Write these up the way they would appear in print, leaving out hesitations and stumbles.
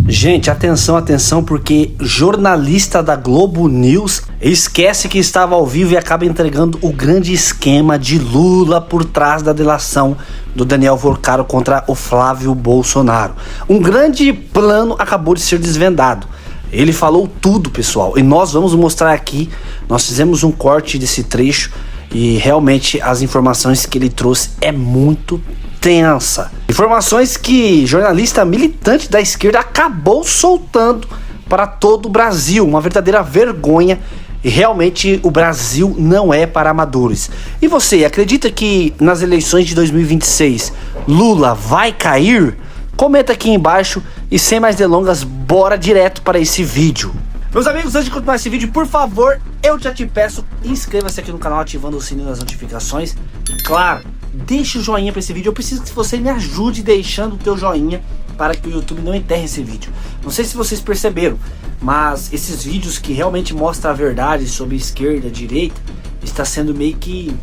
Gente, atenção, atenção, porque jornalista da Globo News esquece que estava ao vivo e acaba entregando o grande esquema de Lula por trás da delação do Daniel Vorcaro contra o Flávio Bolsonaro. Um grande plano acabou de ser desvendado. Ele falou tudo, pessoal, e nós vamos mostrar aqui. Nós fizemos um corte desse trecho e realmente as informações que ele trouxe é muito tensa. Informações que jornalista militante da esquerda acabou soltando para todo o Brasil. Uma verdadeira vergonha. E realmente o Brasil não é para amadores. E você, acredita que nas eleições de 2026 Lula vai cair? Comenta aqui embaixo e sem mais delongas, bora direto para esse vídeo. Meus amigos, antes de continuar esse vídeo, por favor, eu já te peço, inscreva-se aqui no canal ativando o sininho das notificações. E claro, deixe o joinha para esse vídeo. Eu preciso que você me ajude deixando o teu joinha para que o YouTube não enterre esse vídeo. Não sei se vocês perceberam, mas esses vídeos que realmente mostram a verdade sobre esquerda e direita está sendo meio que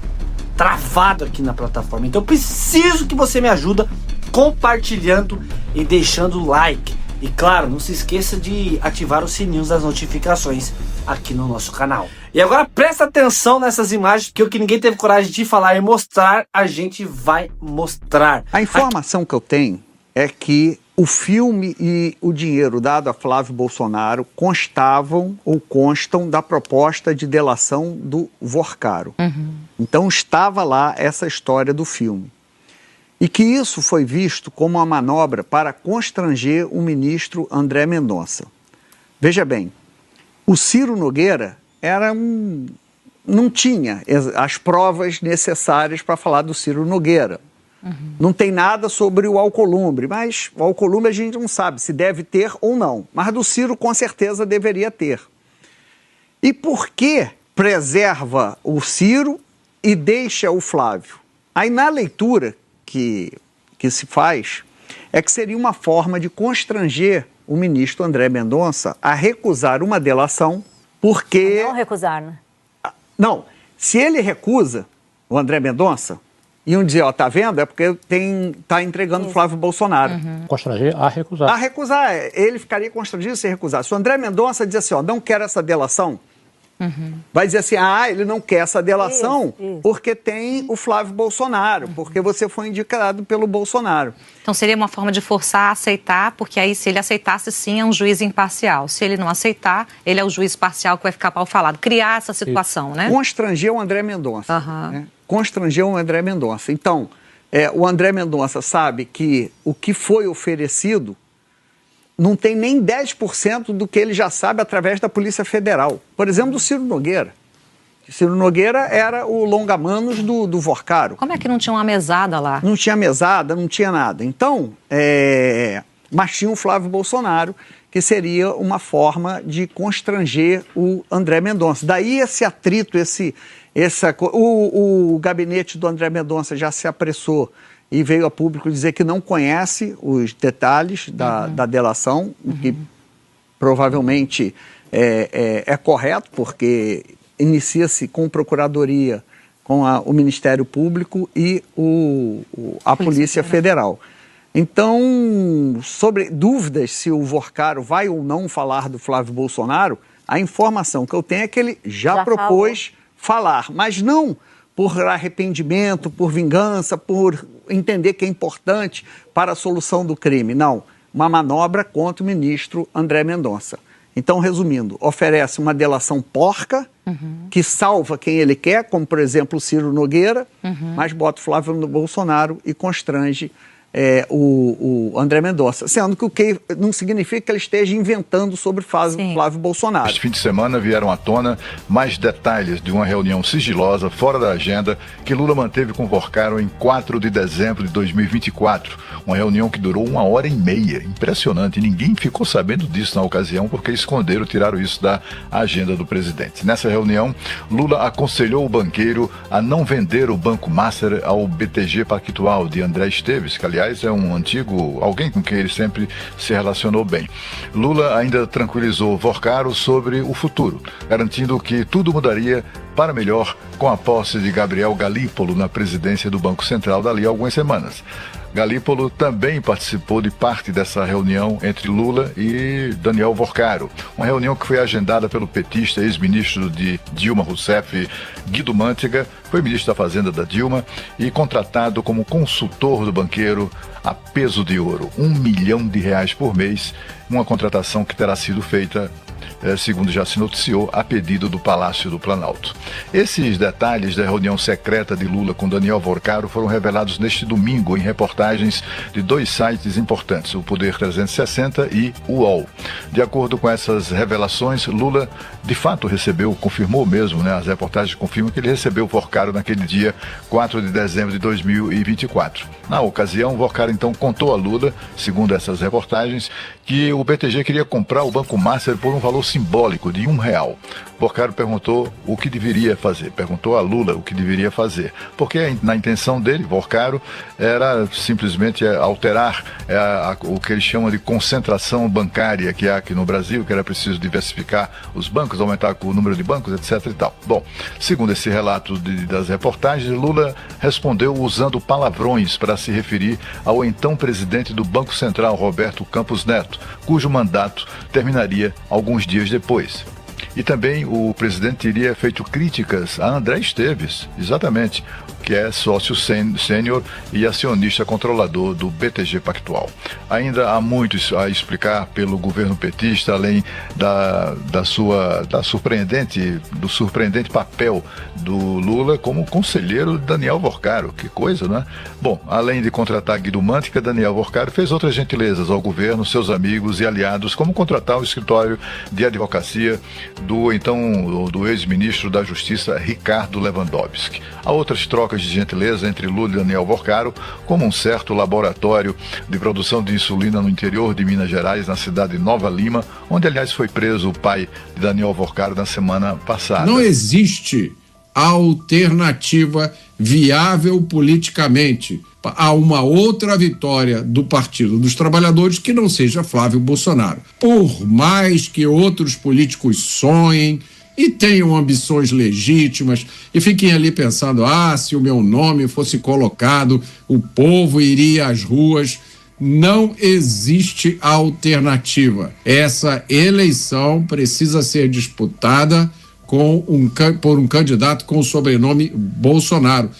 travado aqui na plataforma. Então eu preciso que você me ajude compartilhando e deixando o like. E claro, não se esqueça de ativar os sininhos das notificações aqui no nosso canal. E agora presta atenção nessas imagens, porque o que ninguém teve coragem de falar e mostrar, a gente vai mostrar. A informação que eu tenho é que o filme e o dinheiro dado a Flávio Bolsonaro constavam ou constam da proposta de delação do Vorcaro. Então estava lá essa história do filme. E que isso foi visto como uma manobra para constranger o ministro André Mendonça. Veja bem, o Ciro Nogueira não tinha as provas necessárias para falar do Ciro Nogueira. Não tem nada sobre o Alcolumbre, mas o Alcolumbre a gente não sabe se deve ter ou não. Mas do Ciro com certeza deveria ter. E por que preserva o Ciro e deixa o Flávio? Aí na leitura que se faz é que seria uma forma de constranger o ministro André Mendonça a recusar uma delação, porque... Não recusar, né? Não, se ele recusa, o André Mendonça, iam dizer, ó, tá vendo? É porque tá entregando o Flávio Bolsonaro. Constranger a recusar. A recusar, ele ficaria constrangido se recusar. Se o André Mendonça diz assim, ó, não quero essa delação, vai dizer assim, ele não quer essa delação porque tem o Flávio Bolsonaro, porque você foi indicado pelo Bolsonaro. Então seria uma forma de forçar a aceitar, porque aí se ele aceitasse sim é um juiz imparcial. Se ele não aceitar, ele é o juiz parcial que vai ficar pau falado. Criar essa situação, né? Constranger o André Mendonça. Né? Constranger o André Mendonça. Então, o André Mendonça sabe que o que foi oferecido não tem nem 10% do que ele já sabe através da Polícia Federal. Por exemplo, do Ciro Nogueira. Ciro Nogueira era o longa-manos do Vorcaro. Como é que não tinha uma mesada lá? Não tinha mesada, não tinha nada. Então, mas tinha o Flávio Bolsonaro, que seria uma forma de constranger o André Mendonça. Daí esse atrito, o gabinete do André Mendonça já se apressou e veio a público dizer que não conhece os detalhes da delação, o que provavelmente é correto, porque inicia-se com Procuradoria, com o Ministério Público e a Polícia Federal. Então, sobre dúvidas se o Vorcaro vai ou não falar do Flávio Bolsonaro, a informação que eu tenho é que ele já propôs falar, mas não por arrependimento, por vingança, por entender que é importante para a solução do crime. Não, uma manobra contra o ministro André Mendonça. Então, resumindo, oferece uma delação porca, que salva quem ele quer, como, por exemplo, o Ciro Nogueira, mas bota o Flávio Bolsonaro e constrange o André Mendonça, sendo que o que não significa que ele esteja inventando sobre Flávio Bolsonaro. Este fim de semana vieram à tona mais detalhes de uma reunião sigilosa, fora da agenda, que Lula manteve com Vorcaro em 4 de dezembro de 2024. Uma reunião que durou 1h30. Impressionante. Ninguém ficou sabendo disso na ocasião, porque esconderam, tiraram isso da agenda do presidente. Nessa reunião, Lula aconselhou o banqueiro a não vender o Banco Master ao BTG Pactual de André Esteves, que aliás é um antigo, alguém com quem ele sempre se relacionou bem. Lula ainda tranquilizou Vorcaro sobre o futuro, garantindo que tudo mudaria para melhor com a posse de Gabriel Galípolo na presidência do Banco Central dali a algumas semanas. Galípolo também participou de parte dessa reunião entre Lula e Daniel Worcaro, uma reunião que foi agendada pelo petista ex-ministro de Dilma Rousseff, Guido Mantega, foi ministro da Fazenda da Dilma e contratado como consultor do banqueiro a peso de ouro, R$1 milhão por mês, uma contratação que terá sido feita, segundo já se noticiou, a pedido do Palácio do Planalto. Esses detalhes da reunião secreta de Lula com Daniel Worcaro foram revelados neste domingo em reportagens de 2 sites importantes, o Poder 360 e o UOL. De acordo com essas revelações, Lula de fato recebeu, confirmou mesmo, as reportagens confirmam que ele recebeu Worcaro naquele dia 4 de dezembro de 2024. Na ocasião, Worcaro então contou a Lula, segundo essas reportagens, que o BTG queria comprar o Banco Master por um valor simbólico de R$1. Worcaro perguntou o que deveria fazer, perguntou a Lula o que deveria fazer, porque na intenção dele, Worcaro, era simplesmente alterar o que ele chama de concentração bancária que há aqui no Brasil, que era preciso diversificar os bancos, aumentar o número de bancos, etc. e tal. Bom, segundo esse relato das reportagens, Lula respondeu usando palavrões para se referir ao então presidente do Banco Central, Roberto Campos Neto, cujo mandato terminaria alguns dias depois. E também o presidente teria feito críticas a André Esteves, exatamente, que é sócio sênior e acionista controlador do BTG Pactual. Ainda há muito a explicar pelo governo petista, além do surpreendente papel do Lula como conselheiro de Daniel Worcaro. Que coisa, né? Bom, além de contratar Guido Mantega, Daniel Worcaro fez outras gentilezas ao governo, seus amigos e aliados, como contratar o escritório de advocacia do ex-ministro da Justiça, Ricardo Lewandowski. Há outras trocas de gentileza entre Lula e Daniel Worcaro, como um certo laboratório de produção de insulina no interior de Minas Gerais, na cidade de Nova Lima, onde, aliás, foi preso o pai de Daniel Worcaro na semana passada. Não existe alternativa viável politicamente a uma outra vitória do Partido dos Trabalhadores que não seja Flávio Bolsonaro. Por mais que outros políticos sonhem e tenham ambições legítimas e fiquem ali pensando, se o meu nome fosse colocado, o povo iria às ruas. Não existe alternativa. Essa eleição precisa ser disputada por um candidato com o sobrenome Bolsonaro.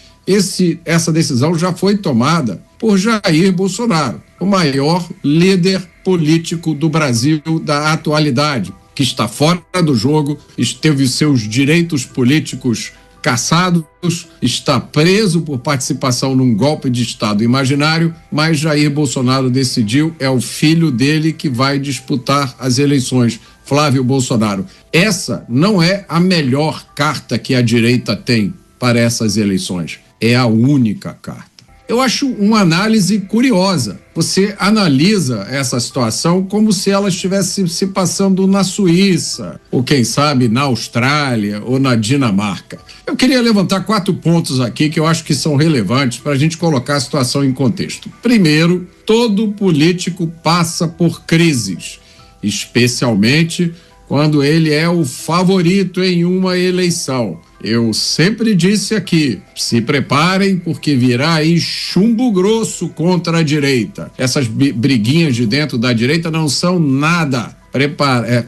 Essa decisão já foi tomada por Jair Bolsonaro, o maior líder político do Brasil da atualidade, que está fora do jogo, teve seus direitos políticos cassados, está preso por participação num golpe de Estado imaginário, mas Jair Bolsonaro decidiu, é o filho dele que vai disputar as eleições, Flávio Bolsonaro. Essa não é a melhor carta que a direita tem para essas eleições, é a única carta. Eu acho uma análise curiosa. Você analisa essa situação como se ela estivesse se passando na Suíça, ou quem sabe na Austrália ou na Dinamarca. Eu queria levantar 4 pontos aqui que eu acho que são relevantes para a gente colocar a situação em contexto. Primeiro, todo político passa por crises, especialmente quando ele é o favorito em uma eleição. Eu sempre disse aqui, se preparem porque virá aí chumbo grosso contra a direita. Essas briguinhas de dentro da direita não são nada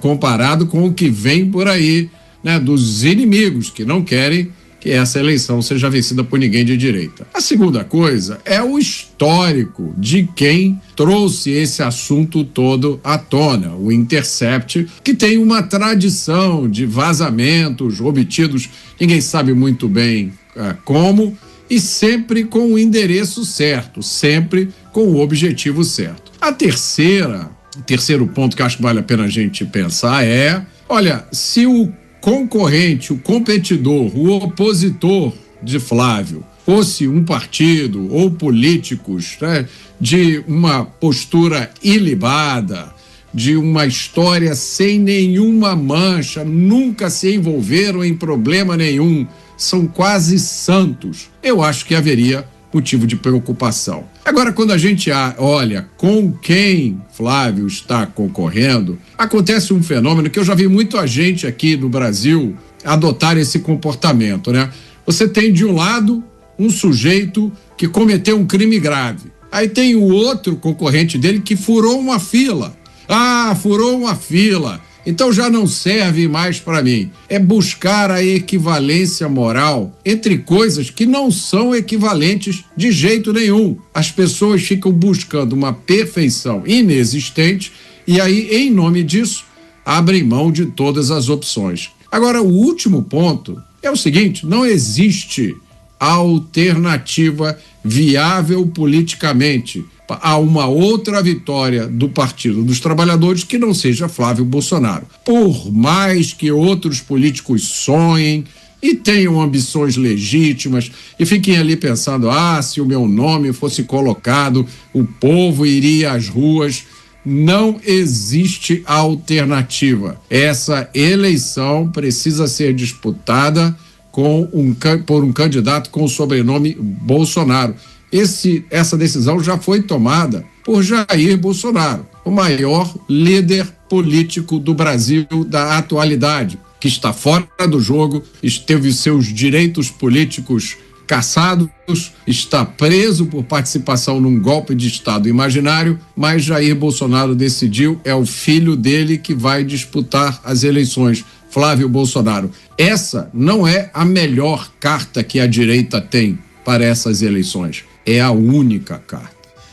comparado com o que vem por aí, dos inimigos que não querem que essa eleição seja vencida por ninguém de direita. A segunda coisa é o histórico de quem trouxe esse assunto todo à tona, o Intercept, que tem uma tradição de vazamentos obtidos, ninguém sabe muito bem como, e sempre com o endereço certo, sempre com o objetivo certo. O terceiro ponto que acho que vale a pena a gente pensar é, se o concorrente, o competidor, o opositor de Flávio fosse um partido ou políticos de uma postura ilibada, de uma história sem nenhuma mancha, nunca se envolveram em problema nenhum, são quase santos, eu acho que haveria motivo de preocupação. Agora, quando a gente olha com quem Flávio está concorrendo, acontece um fenômeno que eu já vi muita gente aqui no Brasil adotar esse comportamento, né? Você tem de um lado um sujeito que cometeu um crime grave. Aí tem o outro concorrente dele que furou uma fila. Furou uma fila. Então já não serve mais para mim. É buscar a equivalência moral entre coisas que não são equivalentes de jeito nenhum. As pessoas ficam buscando uma perfeição inexistente e aí, em nome disso, abrem mão de todas as opções. Agora, o último ponto é o seguinte: não existe alternativa viável politicamente a uma outra vitória do Partido dos Trabalhadores que não seja Flávio Bolsonaro. Por mais que outros políticos sonhem e tenham ambições legítimas e fiquem ali pensando, se o meu nome fosse colocado, o povo iria às ruas. Não existe alternativa. Essa eleição precisa ser disputada por um candidato com o sobrenome Bolsonaro. Essa decisão já foi tomada por Jair Bolsonaro, o maior líder político do Brasil da atualidade, que está fora do jogo, teve seus direitos políticos cassados, está preso por participação num golpe de Estado imaginário, mas Jair Bolsonaro decidiu, é o filho dele que vai disputar as eleições, Flávio Bolsonaro. Essa não é a melhor carta que a direita tem para essas eleições. É a única carta.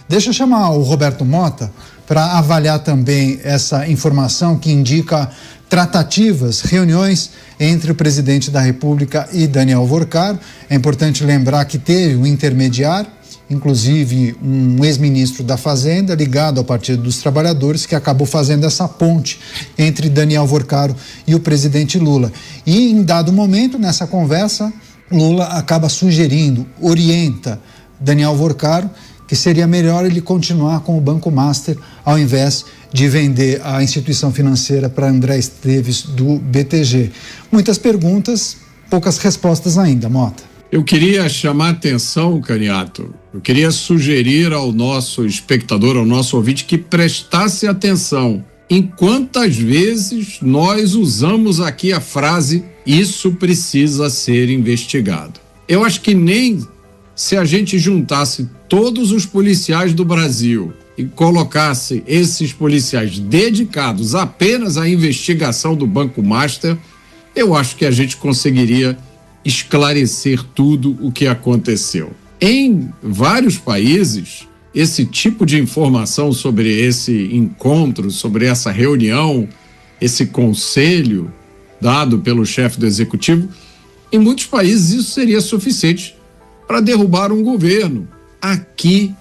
Deixa eu chamar o Roberto Mota para avaliar também essa informação que indica tratativas, reuniões entre o presidente da República e Daniel Workaro. É importante lembrar que teve um intermediário, inclusive um ex-ministro da Fazenda ligado ao Partido dos Trabalhadores, que acabou fazendo essa ponte entre Daniel Workaro e o presidente Lula. E em dado momento, nessa conversa, Lula acaba sugerindo, orienta Daniel Workaro que seria melhor ele continuar com o Banco Master ao invés de vender a instituição financeira para André Esteves do BTG. Muitas perguntas, poucas respostas ainda, Mota. Eu queria chamar a atenção, Caniato, eu queria sugerir ao nosso espectador, ao nosso ouvinte, que prestasse atenção em quantas vezes nós usamos aqui a frase "isso precisa ser investigado". Eu acho que nem se a gente juntasse todos os policiais do Brasil e colocasse esses policiais dedicados apenas à investigação do Banco Master, eu acho que a gente conseguiria esclarecer tudo o que aconteceu. Em vários países, esse tipo de informação sobre esse encontro, sobre essa reunião, esse conselho dado pelo chefe do executivo, em muitos países isso seria suficiente para derrubar um governo. Aqui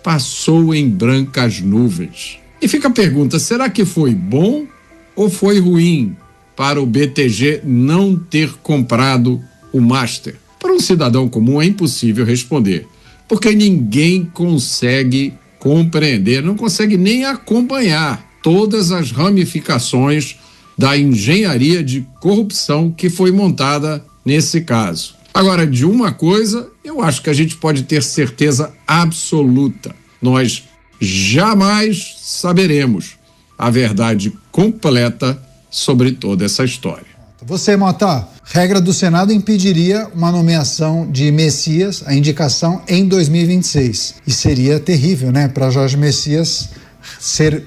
passou em brancas nuvens. E fica a pergunta, será que foi bom ou foi ruim para o BTG não ter comprado o Master? Para um cidadão comum é impossível responder, porque ninguém consegue compreender, não consegue nem acompanhar todas as ramificações da engenharia de corrupção que foi montada nesse caso. Agora, de uma coisa, eu acho que a gente pode ter certeza absoluta. Nós jamais saberemos a verdade completa sobre toda essa história. Você, Mota, regra do Senado impediria uma nomeação de Messias, a indicação em 2026. E seria terrível, né, para Jorge Messias ser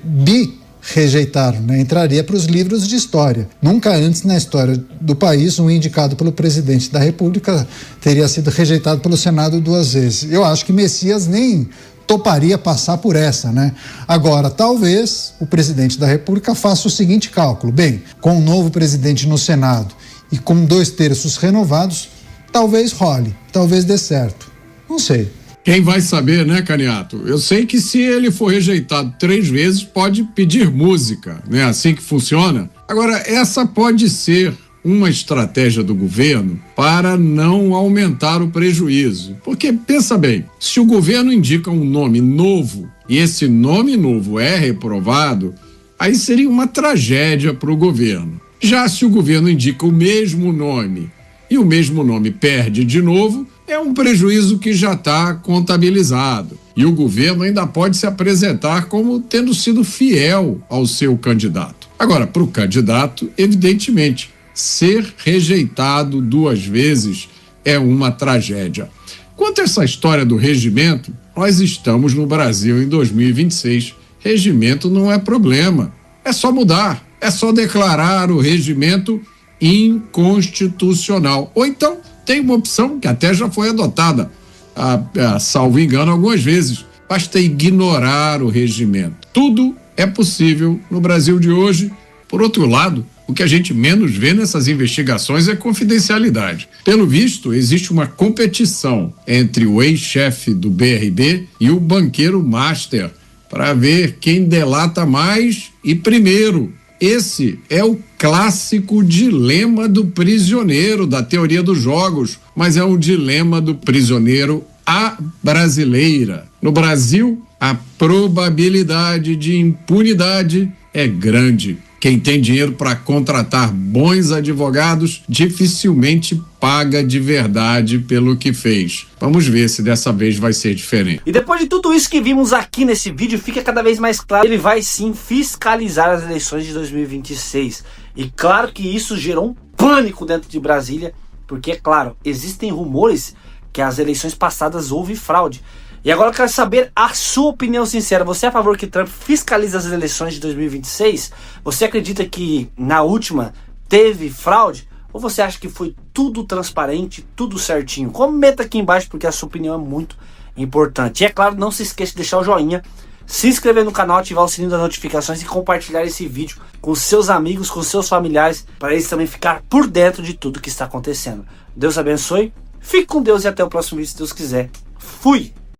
rejeitado, né? Entraria para os livros de história. Nunca antes na história do país um indicado pelo presidente da República teria sido rejeitado pelo Senado 2 vezes. Eu acho que Messias nem toparia passar por essa, né? Agora, talvez o presidente da República faça o seguinte cálculo: bem, com um novo presidente no Senado e com 2/3 renovados, talvez role, talvez dê certo. Não sei. Quem vai saber, né, Caniato? Eu sei que se ele for rejeitado 3 vezes, pode pedir música, né? Assim que funciona. Agora, essa pode ser uma estratégia do governo para não aumentar o prejuízo. Porque, pensa bem, se o governo indica um nome novo e esse nome novo é reprovado, aí seria uma tragédia para o governo. Já se o governo indica o mesmo nome e o mesmo nome perde de novo, é um prejuízo que já está contabilizado. E o governo ainda pode se apresentar como tendo sido fiel ao seu candidato. Agora, para o candidato, evidentemente, ser rejeitado 2 vezes é uma tragédia. Quanto a essa história do regimento, nós estamos no Brasil em 2026. Regimento não é problema, é só mudar, é só declarar o regimento inconstitucional. Ou então tem uma opção que até já foi adotada, salvo engano, algumas vezes. Basta ignorar o regimento. Tudo é possível no Brasil de hoje. Por outro lado, o que a gente menos vê nessas investigações é confidencialidade. Pelo visto, existe uma competição entre o ex-chefe do BRB e o banqueiro master para ver quem delata mais e primeiro. Esse é o clássico dilema do prisioneiro da teoria dos jogos, mas é um dilema do prisioneiro à brasileira. No Brasil, a probabilidade de impunidade é grande. Quem tem dinheiro para contratar bons advogados dificilmente paga de verdade pelo que fez. Vamos ver se dessa vez vai ser diferente. E depois de tudo isso que vimos aqui nesse vídeo, fica cada vez mais claro que ele vai sim fiscalizar as eleições de 2026. E claro que isso gerou um pânico dentro de Brasília, porque, é claro, existem rumores que as eleições passadas houve fraude. E agora eu quero saber a sua opinião sincera. Você é a favor que Trump fiscalize as eleições de 2026? Você acredita que na última teve fraude? Ou você acha que foi tudo transparente, tudo certinho? Comenta aqui embaixo porque a sua opinião é muito importante. E é claro, não se esqueça de deixar o joinha, se inscrever no canal, ativar o sininho das notificações e compartilhar esse vídeo com seus amigos, com seus familiares, para eles também ficar por dentro de tudo que está acontecendo. Deus abençoe, fique com Deus e até o próximo vídeo se Deus quiser. Fui!